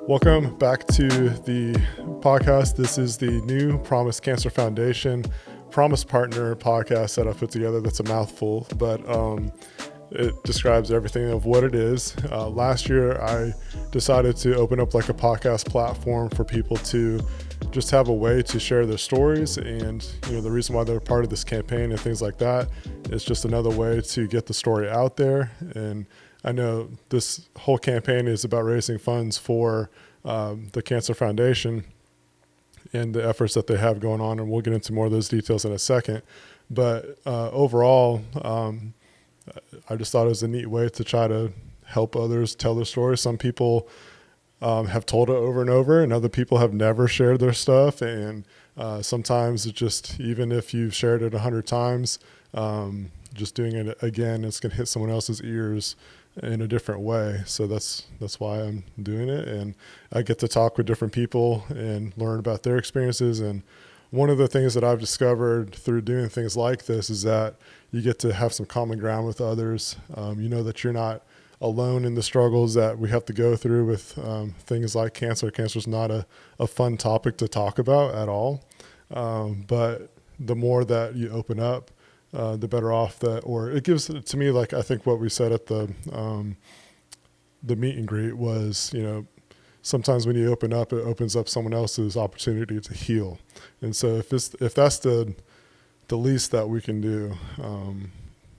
Welcome back to the podcast. This is the new Promise Cancer Foundation Promise Partner podcast that I put together. That's a mouthful, but it describes everything of what it is. Last year, I decided to open up like a podcast platform for people to just have a way to share their stories. And, the reason why they're part of this campaign and things like that is just another way to get the story out there. And I know this whole campaign is about raising funds for the Cancer Foundation and the efforts that they have going on. And we'll get into more of those details in a second. But overall, I just thought it was a neat way to try to help others tell their stories. Some people have told it over and over, and other people have never shared their stuff. And sometimes it's just, even if you've shared it 100 times, just doing it again, it's going to hit someone else's ears in a different way. So that's why I'm doing it. And I get to talk with different people and learn about their experiences. And one of the things that I've discovered through doing things like this is that you get to have some common ground with others. You know that you're not alone in the struggles that we have to go through with things like cancer. Cancer is not a fun topic to talk about at all. But the more that you open up, the better off that, or it gives to me, like I think what we said at the meet and greet was, sometimes when you open up, it opens up someone else's opportunity to heal. And so if that's the least that we can do,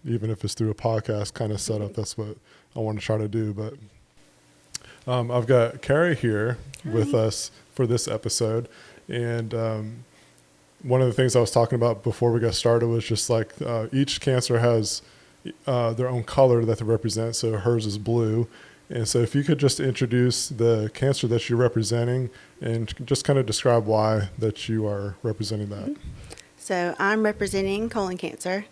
even if it's through a podcast kind of setup, that's what I want to try to do. But I've got Cara here with us for this episode. And one of the things I was talking about before we got started was just like each cancer has their own color that they represent. So hers is blue. And so if you could just introduce the cancer that you're representing and just kind of describe why that you are representing that. So I'm representing colon cancer.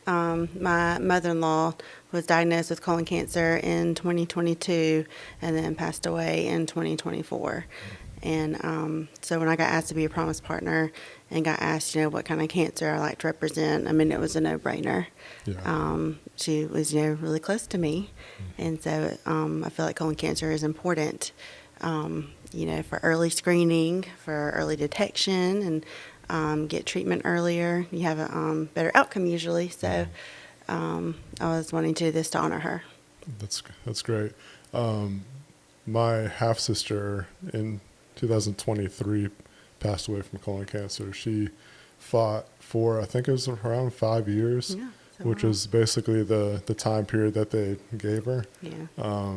My mother-in-law was diagnosed with colon cancer in 2022 and then passed away in 2024. And so when I got asked to be a Promise Partner and got asked, what kind of cancer I like to represent, it was a no-brainer. Yeah. She was, really close to me. And so I feel like colon cancer is important, for early screening, for early detection, and get treatment earlier. You have a better outcome usually. So I was wanting to do this to honor her. That's great. My half-sister in 2023 passed away from colon cancer. She fought for, I think it was around 5 years, which was basically the time period that they gave her. Yeah.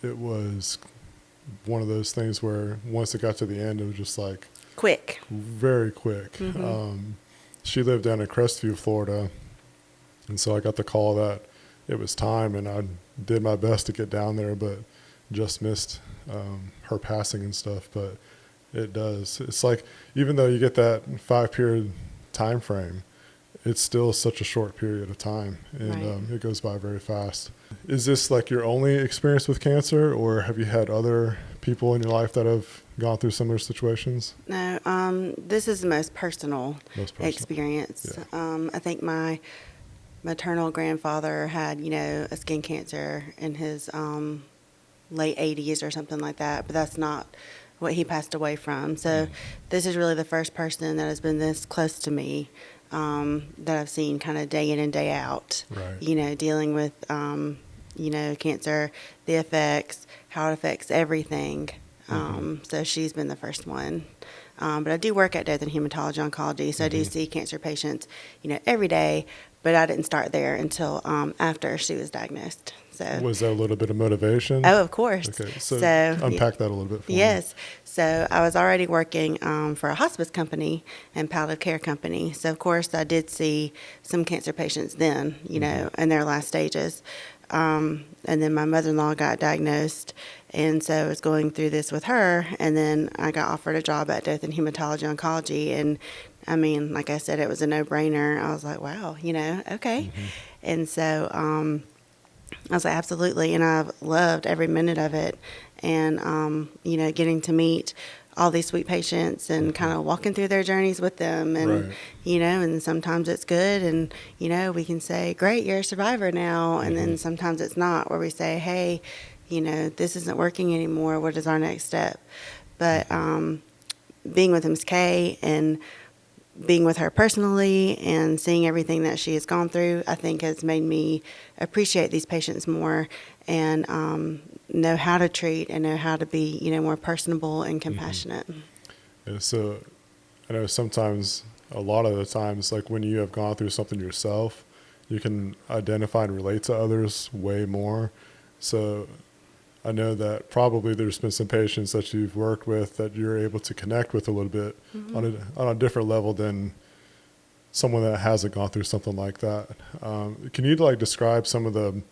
It was one of those things where once it got to the end, it was just like quick, very quick. Mm-hmm. She lived down in Crestview, Florida, and so I got the call that it was time, and I did my best to get down there, but just missed her passing and stuff. But it's like, even though you get that 5-period time frame, it's still such a short period of time, and it goes by very fast. Is this like your only experience with cancer, or have you had other people in your life that have gone through similar situations? No, this is the most personal experience. Yeah. I think my maternal grandfather had, a skin cancer in his late 80s or something like that, but that's not what he passed away from. So this is really the first person that has been this close to me, that I've seen kind of day in and day out, dealing with, cancer, the effects, how it affects everything. So she's been the first one. But I do work at Death and Hematology Oncology, so I do see cancer patients, every day, but I didn't start there until after she was diagnosed. So was that a little bit of motivation? Oh, of course. Okay, so unpack that a little bit for me. Yes. So I was already working for a hospice company and palliative care company. So, of course, I did see some cancer patients then, in their last stages. And then my mother-in-law got diagnosed, and so I was going through this with her, and then I got offered a job at Death and Hematology Oncology, and like I said, it was a no-brainer. I was like, wow, okay. And so I was like, absolutely, and I've loved every minute of it, and, getting to meet all these sweet patients and kind of walking through their journeys with them. And, and sometimes it's good. And, we can say, great, you're a survivor now. And then sometimes it's not, where we say, hey, this isn't working anymore. What is our next step? But being with Ms. Kay and being with her personally and seeing everything that she has gone through, I think has made me appreciate these patients more and know how to treat and know how to be, more personable and compassionate. Yeah, so I know sometimes, a lot of the times, like when you have gone through something yourself, you can identify and relate to others way more. So I know that probably there's been some patients that you've worked with that you're able to connect with a little bit on a different level than someone that hasn't gone through something like that. Can you describe some of the,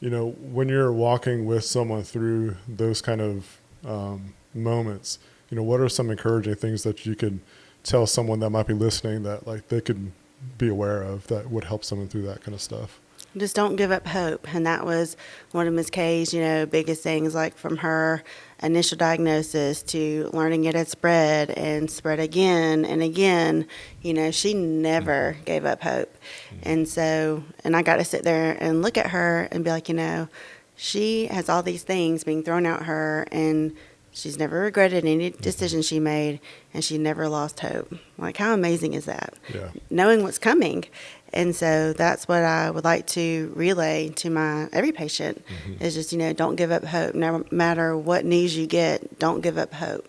when you're walking with someone through those kind of moments, what are some encouraging things that you could tell someone that might be listening that they could be aware of that would help someone through that kind of stuff? Just don't give up hope. And that was one of Ms. Kay's, biggest things, from her initial diagnosis to learning it had spread and spread again and again. She never gave up hope. And I got to sit there and look at her and be like, she has all these things being thrown at her, and she's never regretted any decision she made, and she never lost hope. How amazing is that? Yeah. Knowing what's coming. And so that's what I would like to relay to every patient is just, don't give up hope. No matter what news you get, don't give up hope,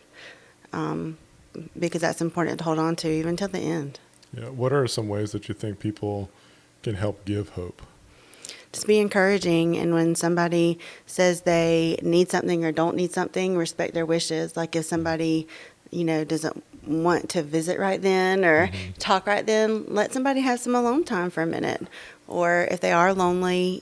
because that's important to hold on to even till the end. Yeah. What are some ways that you think people can help give hope? Just be encouraging, and when somebody says they need something or don't need something, respect their wishes. If somebody, doesn't want to visit right then or talk right then, let somebody have some alone time for a minute. Or if they are lonely,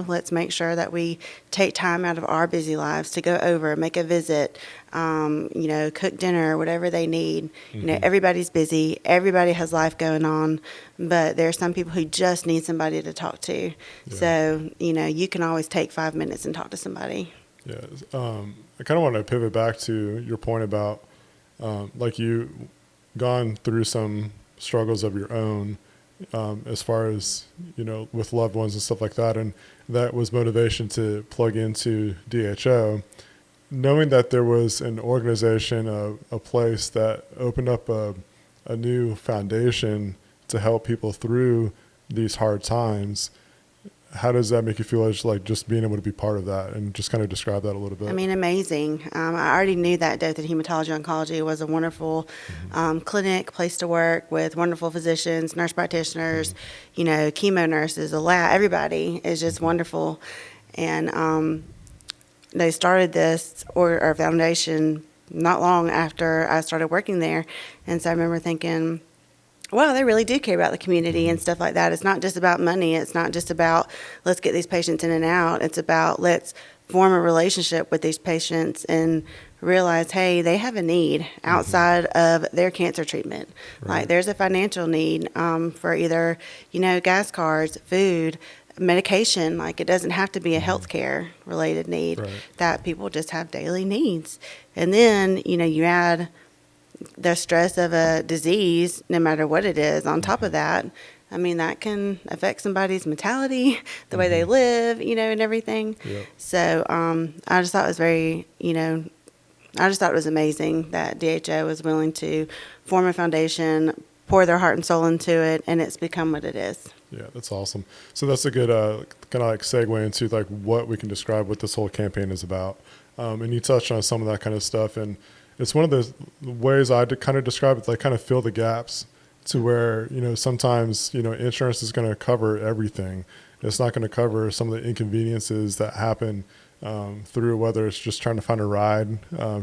let's make sure that we take time out of our busy lives to go over, make a visit, cook dinner, whatever they need. Everybody's busy. Everybody has life going on, but there are some people who just need somebody to talk to. Yeah. So, you can always take 5 minutes and talk to somebody. Yeah. I kind of want to pivot back to your point about, you gone through some struggles of your own, as far as, with loved ones and stuff like that. And that was motivation to plug into DHO. Knowing that there was an organization, a place that opened up a new foundation to help people through these hard times, how does that make you feel as just being able to be part of that, and just kind of describe that a little bit? Amazing. I already knew that Dothan Hematology Oncology was a wonderful clinic, place to work with wonderful physicians, nurse practitioners, chemo nurses, a lab. Everybody is just wonderful. And they started this or foundation not long after I started working there. And so I remember thinking, wow, they really do care about the community and stuff like that. It's not just about money. It's not just about let's get these patients in and out. It's about let's form a relationship with these patients and realize, hey, they have a need outside of their cancer treatment. Right. There's a financial need for either, gas cards, food, medication. It doesn't have to be a healthcare related need. That people just have daily needs. And then, you add the stress of a disease, no matter what it is, on top of that, that can affect somebody's mentality, the way they live, and everything. Yep. So I just thought it was I just thought it was amazing that DHO was willing to form a foundation, pour their heart and soul into it, and it's become what it is. Yeah, that's awesome. So that's a good kind of segue into what we can describe what this whole campaign is about. And you touched on some of that kind of stuff, and it's one of the ways I kind of describe it, kind of fill the gaps to where, sometimes, insurance is going to cover everything. It's not going to cover some of the inconveniences that happen through whether it's just trying to find a ride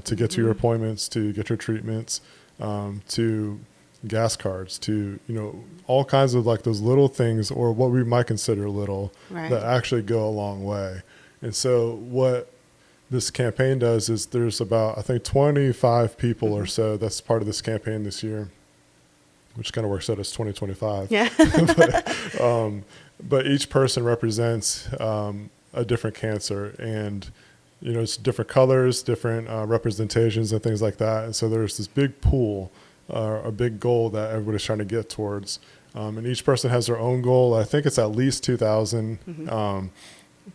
to get to your appointments, to get your treatments, to gas cards, to, all kinds of those little things, or what we might consider little, that actually go a long way. And so what this campaign does is there's about, I think, 25 people or so that's part of this campaign this year, which kind of works out as 2025. Yeah. but each person represents a different cancer, and, it's different colors, different representations and things like that. And so there's this big pool, a big goal that everybody's trying to get towards. And each person has their own goal. I think it's at least 2,000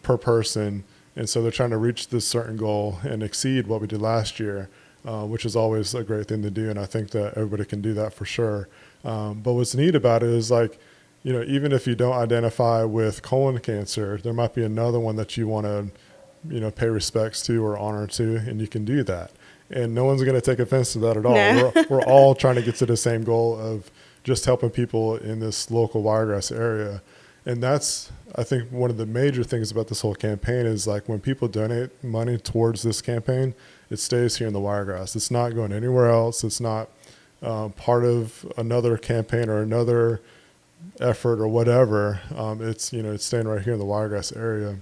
per person. And so they're trying to reach this certain goal and exceed what we did last year, which is always a great thing to do. And I think that everybody can do that for sure. But what's neat about it is like, even if you don't identify with colon cancer, there might be another one that you want to, pay respects to or honor to, and you can do that. And no one's going to take offense to that at all. No. We're all trying to get to the same goal of just helping people in this local Wiregrass area. And that's, I think, one of the major things about this whole campaign is like when people donate money towards this campaign, it stays here in the Wiregrass. It's not going anywhere else. It's not part of another campaign or another effort or whatever. It's staying right here in the Wiregrass area.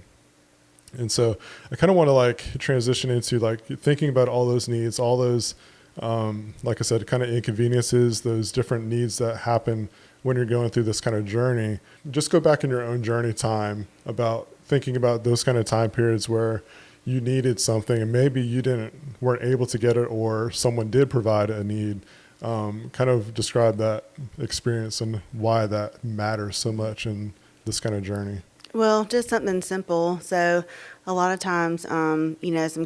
And so I kind of want to like transition into like thinking about all those needs, all those, like I said, kind of inconveniences, those different needs that happen when you're going through this kind of journey. Just go back in your own journey time about thinking about those kind of time periods where you needed something and maybe you weren't able to get it, or someone did provide a need. Kind of describe that experience and why that matters so much in this kind of journey. Well, just something simple. So a lot of times, some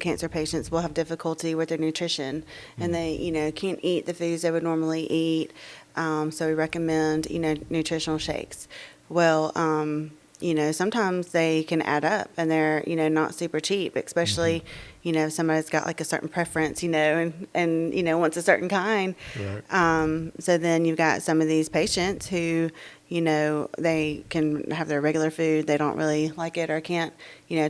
cancer patients will have difficulty with their nutrition and they, can't eat the foods they would normally eat. So we recommend, nutritional shakes. Well, sometimes they can add up and they're, not super cheap, especially, if somebody's got like a certain preference, and wants a certain kind. Right. So then you've got some of these patients who, they can have their regular food. They don't really like it or can't,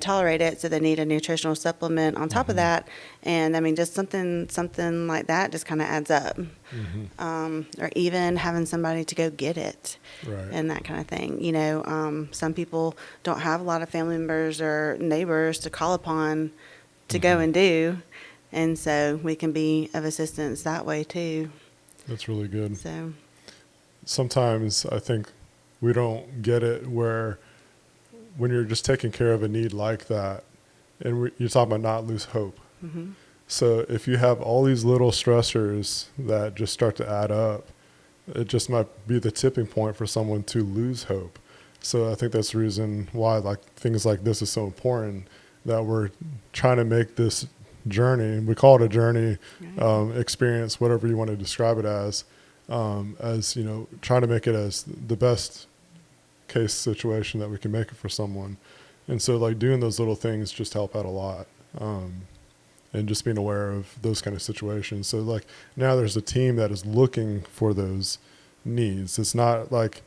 tolerate it. So they need a nutritional supplement on top of that. And I mean, just something like that just kind of adds up. Or even having somebody to go get it. Right. And that kind of thing. Some people don't have a lot of family members or neighbors to call upon to go and do. And so we can be of assistance that way too. That's really good. So sometimes I think we don't get it where when you're just taking care of a need like that, and you're talking about not lose hope. So if you have all these little stressors that just start to add up, it just might be the tipping point for someone to lose hope. So I think that's the reason why like things like this is so important, that we're trying to make this journey, we call it a journey, experience, whatever you want to describe it as trying to make it as the best case situation that we can make it for someone. And so like doing those little things just help out a lot. And just being aware of those kind of situations. So like now there's a team that is looking for those needs. It's not like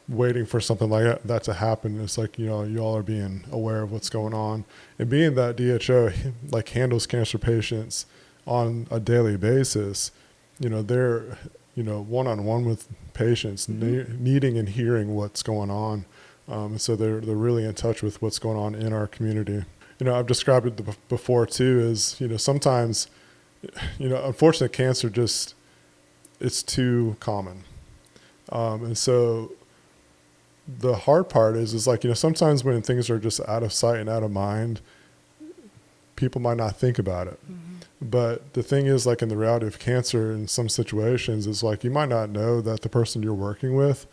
waiting for something like that to happen. It's like, you all are being aware of what's going on. And being that DHO like handles cancer patients on a daily basis, they're, one-on-one with patients, needing and hearing what's going on. And so they're really in touch with what's going on in our community. I've described it before too, is, sometimes, unfortunately cancer it's too common. And so the hard part is like, sometimes when things are just out of sight and out of mind, people might not think about it. But the thing is, like in the reality of cancer in some situations, is like you might not know that the person you're working with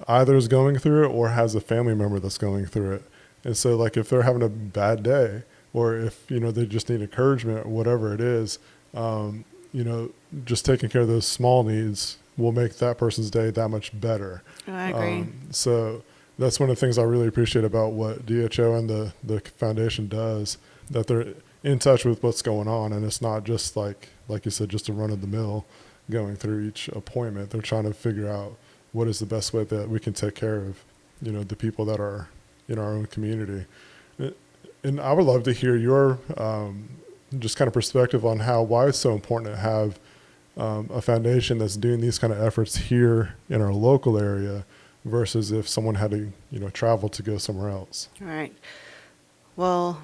either is going through it or has a family member that's going through it. And so like if they're having a bad day, or if, they just need encouragement or whatever it is, just taking care of those small needs will make that person's day that much better. Oh, I agree. So that's one of the things I really appreciate about what DHO and the foundation does, that they're in touch with what's going on. And it's not just like you said, just a run of the mill going through each appointment. They're trying to figure out what is the best way that we can take care of, the people that are in our own community. And I would love to hear your just kind of perspective on why it's so important to have a foundation that's doing these kind of efforts here in our local area versus if someone had to, travel to go somewhere else. All right. Well,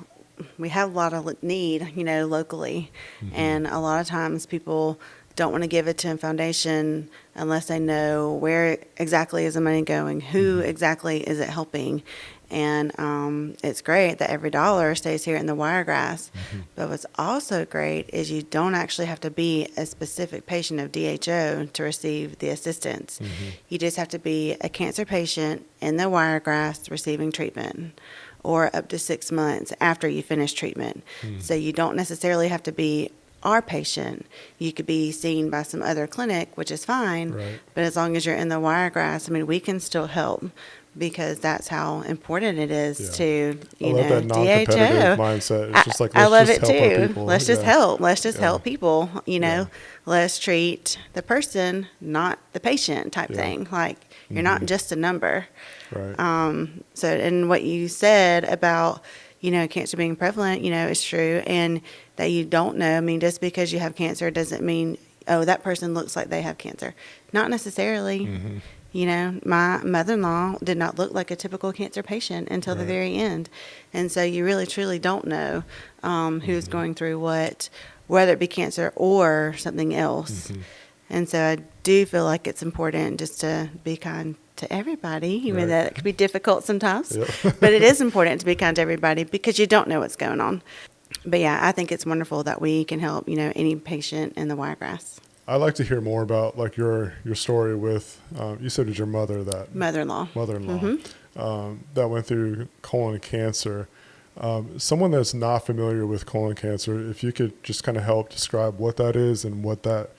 we have a lot of need, locally. And a lot of times people don't want to give it to a foundation unless they know where exactly is the money going, who exactly is it helping. And it's great that every dollar stays here in the Wiregrass. But what's also great is you don't actually have to be a specific patient of DHO to receive the assistance. You just have to be a cancer patient in the Wiregrass receiving treatment, or up to 6 months after you finish treatment. So you don't necessarily have to be our patient. You could be seen by some other clinic, which is fine. Right. But as long as you're in the Wiregrass, I mean, we can still help, because that's how important it is to, I love that non-competitive mindset. It's just like, I love let's it just help our too. people. Let's just help. Let's just help people, Yeah. Let's treat the person, not the patient type thing. Like, you're not just a number. Right. So, and what you said about, cancer being prevalent, is true. And that you don't know. I mean, just because you have cancer doesn't mean, oh, that person looks like they have cancer. Not necessarily. My mother-in-law did not look like a typical cancer patient until the very end. And so you really, truly don't know who's going through what, whether it be cancer or something else. And so I do feel like it's important just to be kind to everybody, even though it could be difficult sometimes. But it is important to be kind to everybody, because you don't know what's going on. But yeah, I think it's wonderful that we can help, any patient in the Wiregrass. I'd like to hear more about like your story with, you said it was your Mother-in-law that went through colon cancer. Someone that's not familiar with colon cancer, if you could just kind of help describe what that is and what that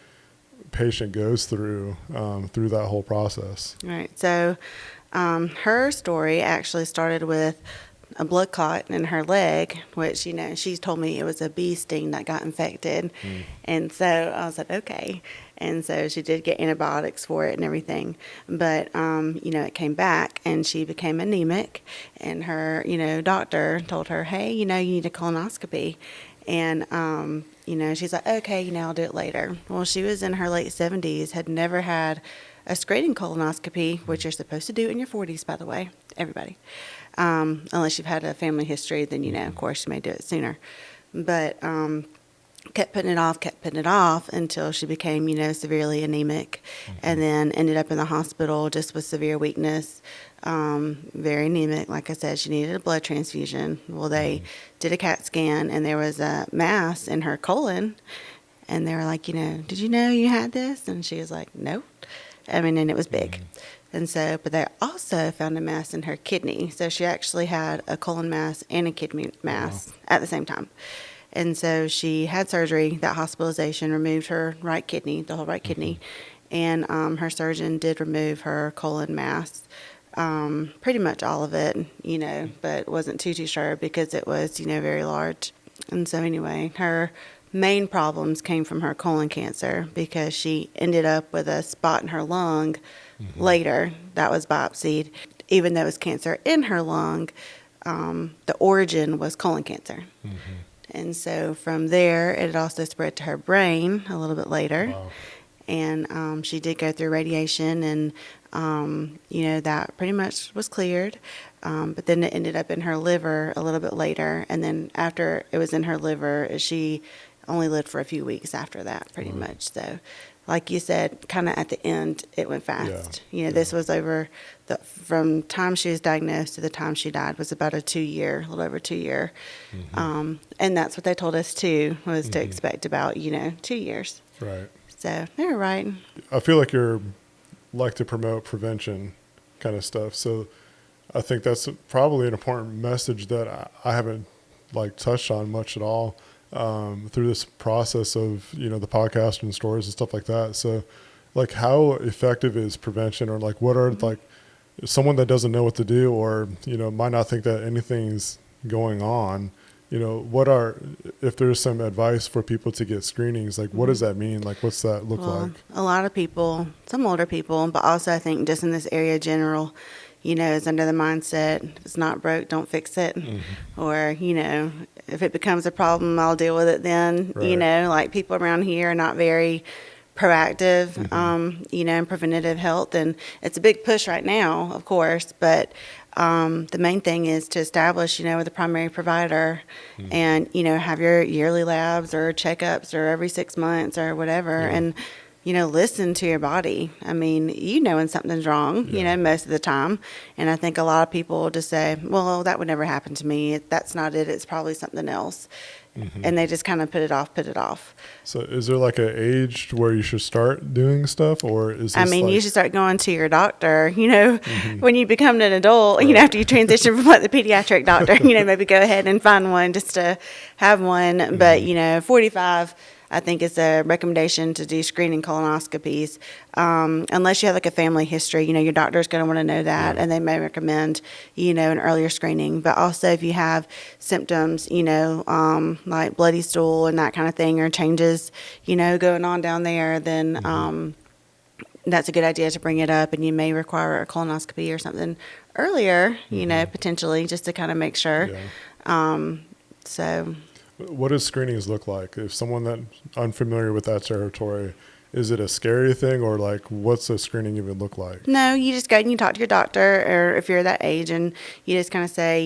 patient goes through that whole process. Right. So her story actually started with a blood clot in her leg, which, she told me it was a bee sting that got infected. And so I was like, okay. And so she did get antibiotics for it and everything. But, it came back and she became anemic. And her, doctor told her, hey, you need a colonoscopy. And, she's like, okay, I'll do it later. Well, she was in her late 70s, had never had a screening colonoscopy, which you're supposed to do in your 40s, by the way, everybody. Unless you've had a family history, then, of course, you may do it sooner. But kept putting it off until she became, severely anemic, and then ended up in the hospital just with severe weakness, very anemic. Like I said, she needed a blood transfusion. Well, they did a CAT scan, and there was a mass in her colon, and they were like, did you know you had this? And she was like, no. And it was big. And so, but they also found a mass in her kidney. So she actually had a colon mass and a kidney mass at the same time. And so she had surgery, that hospitalization, removed her right kidney, the whole right kidney. And her surgeon did remove her colon mass, pretty much all of it, but wasn't too sure because it was, very large. And so anyway, her main problems came from her colon cancer, because she ended up with a spot in her lung later that was biopsied. Even though it was cancer in her lung, the origin was colon cancer. And so from there, it also spread to her brain a little bit later. Wow. And she did go through radiation, and, that pretty much was cleared. But then it ended up in her liver a little bit later. And then after it was in her liver, she only lived for a few weeks after that, pretty much. So, like you said, kind of at the end, it went fast. This was over from time she was diagnosed to the time she died was about a little over 2 year. And that's what they told us too, was to expect about, 2 years. Right. So they were right. I feel like you're like to promote prevention kind of stuff. So I think that's probably an important message that I haven't touched on much at all through this process of, the podcast and stories and stuff like that. So how effective is prevention, or what are someone that doesn't know what to do, or, might not think that anything's going on, if there's some advice for people to get screenings, what does that mean? What's that look like? A lot of people, some older people, but also I think just in this area general, is under the mindset, if it's not broke, don't fix it. Or, if it becomes a problem, I'll deal with it then. Right. People around here are not very proactive, in preventative health. And it's a big push right now, of course, but the main thing is to establish, with a primary provider and, have your yearly labs or checkups or every 6 months or whatever. And listen to your body. I mean, when something's wrong, most of the time. And I think a lot of people just say, well, that would never happen to me. That's not it. It's probably something else. And they just kind of put it off. So is there like an age where you should start doing stuff, or is this you should start going to your doctor, when you become an adult, Right. after you transition from like the pediatric doctor, maybe go ahead and find one just to have one. But, 45, I think it's a recommendation to do screening colonoscopies, unless you have like a family history. Your doctor's going to want to know that, and they may recommend, an earlier screening. But also if you have symptoms, like bloody stool and that kind of thing, or changes, going on down there, then that's a good idea to bring it up, and you may require a colonoscopy or something earlier, potentially, just to kind of make sure. So. What does screenings look like? If someone that's unfamiliar with that territory, is it a scary thing, or like what's a screening even look like? No, you just go and you talk to your doctor, or if you're that age, and you just kind of say,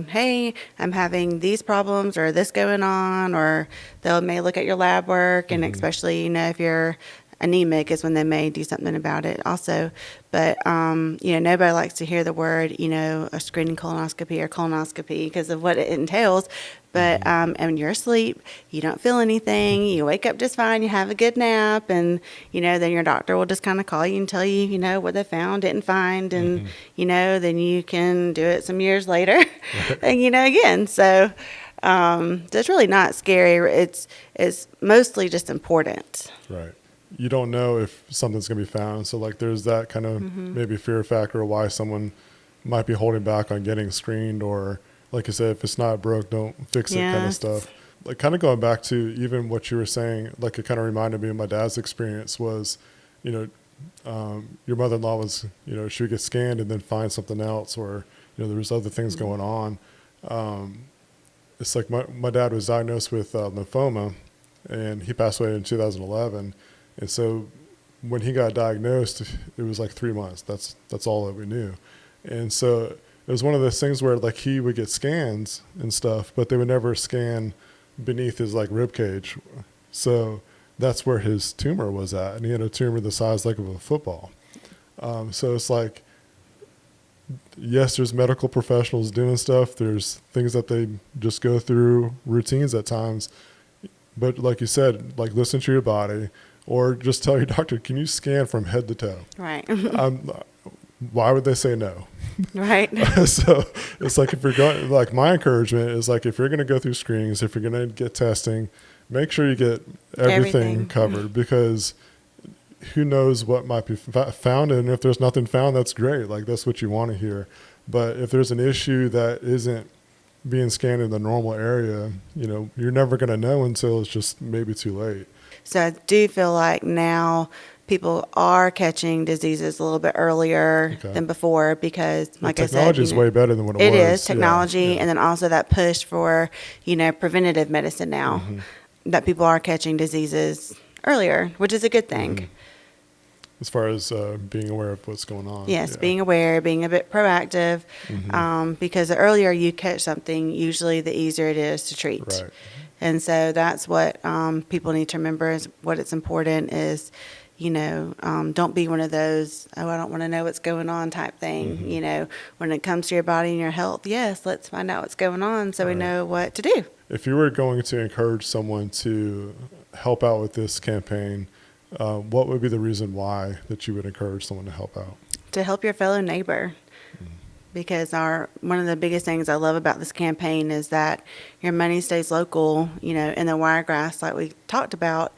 hey, I'm having these problems or this going on, or they may look at your lab work, and especially, if you're anemic is when they may do something about it also. But, nobody likes to hear the word, a screening colonoscopy or colonoscopy because of what it entails. But and you're asleep, you don't feel anything, you wake up just fine, you have a good nap, and, then your doctor will just kind of call you and tell you, what they found, didn't find, and, then you can do it some years later, and, again. So it's really not scary. It's mostly just important. Right. You don't know if something's going to be found. So like there's that kind of maybe fear factor of why someone might be holding back on getting screened, or like you said, if it's not broke, don't fix it kind of stuff. Like kind of going back to even what you were saying, like it kind of reminded me of my dad's experience was, your mother-in-law was, she would get scanned and then find something else, or, there was other things going on. It's like my dad was diagnosed with lymphoma, and he passed away in 2011. And so when he got diagnosed, it was like 3 months. That's all that we knew. And so it was one of those things where like he would get scans and stuff, but they would never scan beneath his like rib cage. So that's where his tumor was at. And he had a tumor the size like of a football. So it's like, yes, there's medical professionals doing stuff. There's things that they just go through, routines at times. But like you said, like listen to your body. Or just tell your doctor, can you scan from head to toe? Right. Why would they say no? Right. So it's like if you're going, like my encouragement is like if you're going to go through screenings, if you're going to get testing, make sure you get everything covered, because who knows what might be found. And if there's nothing found, that's great. Like that's what you want to hear. But if there's an issue that isn't being scanned in the normal area, you're never going to know until it's just maybe too late. So I do feel like now people are catching diseases a little bit earlier than before, because like I said, technology is way better than what it was. It is technology. And then also that push for, preventative medicine now, that people are catching diseases earlier, which is a good thing. As far as being aware of what's going on. Yes, being aware, being a bit proactive, because the earlier you catch something, usually the easier it is to treat. Right. And so that's what people need to remember is what it's important is, don't be one of those, I don't want to know what's going on type thing. When it comes to your body and your health, yes, let's find out what's going on so we know what to do. If you were going to encourage someone to help out with this campaign, what would be the reason why that you would encourage someone to help out? To help your fellow neighbor. Because one of the biggest things I love about this campaign is that your money stays local, in the wiregrass like we talked about.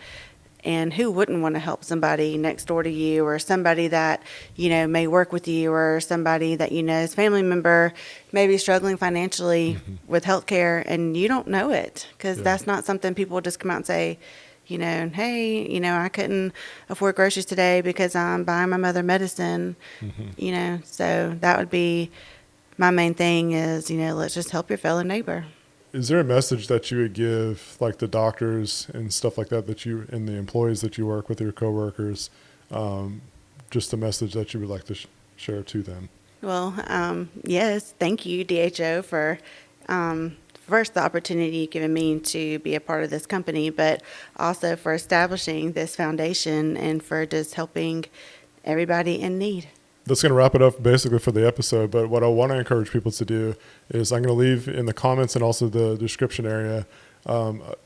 And who wouldn't want to help somebody next door to you, or somebody that, may work with you, or somebody that, is family member, maybe struggling financially with healthcare, and you don't know it, because that's not something people just come out and say, hey, I couldn't afford groceries today because I'm buying my mother medicine, so that would be my main thing is, let's just help your fellow neighbor. Is there a message that you would give like the doctors and stuff like that, and the employees that you work with, your coworkers, just a message that you would like to share to them? Well, yes, thank you, DHO, for first, the opportunity you've given me to be a part of this company, but also for establishing this foundation and for just helping everybody in need. That's going to wrap it up basically for the episode. But what I want to encourage people to do is I'm going to leave in the comments and also the description area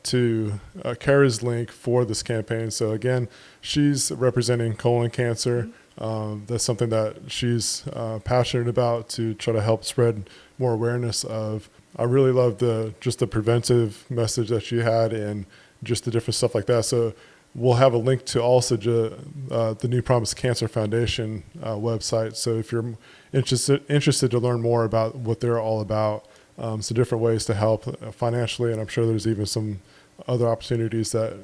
to Cara's link for this campaign. So again, she's representing colon cancer. That's something that she's passionate about to try to help spread more awareness of. I really love the preventive message that she had and just the different stuff like that. So we'll have a link to also the New Promise Cancer Foundation website. So if you're interested to learn more about what they're all about, some different ways to help financially, and I'm sure there's even some other opportunities that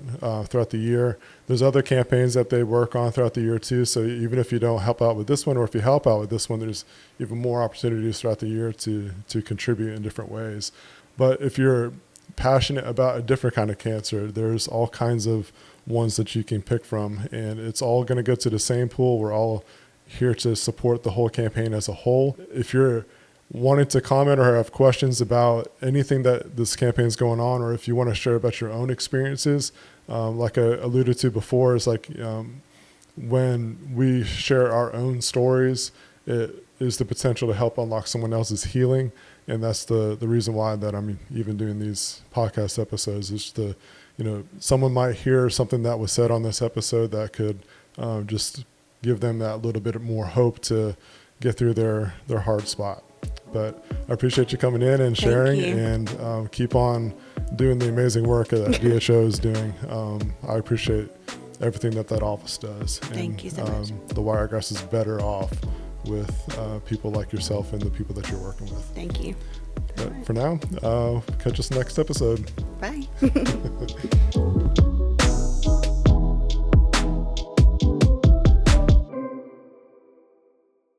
throughout the year. There's other campaigns that they work on throughout the year too. So even if you don't help out with this one, or if you help out with this one, there's even more opportunities throughout the year to contribute in different ways. But if you're passionate about a different kind of cancer, there's all kinds of ones that you can pick from, and it's all going to go to the same pool. We're all here to support the whole campaign as a whole. If you're wanting to comment or have questions about anything that this campaign is going on, or if you want to share about your own experiences, like I alluded to before, is like when we share our own stories, it is the potential to help unlock someone else's healing. And that's the reason why that I'm even doing these podcast episodes, is someone might hear something that was said on this episode that could just give them that little bit more hope to get through their hard spot. But I appreciate you coming in and sharing, and keep on doing the amazing work that DHO is doing. I appreciate everything that office does. Thank you so much. The Wiregrass is better off with people like yourself and the people that you're working with. Thank you. But for now, catch us next episode. Bye.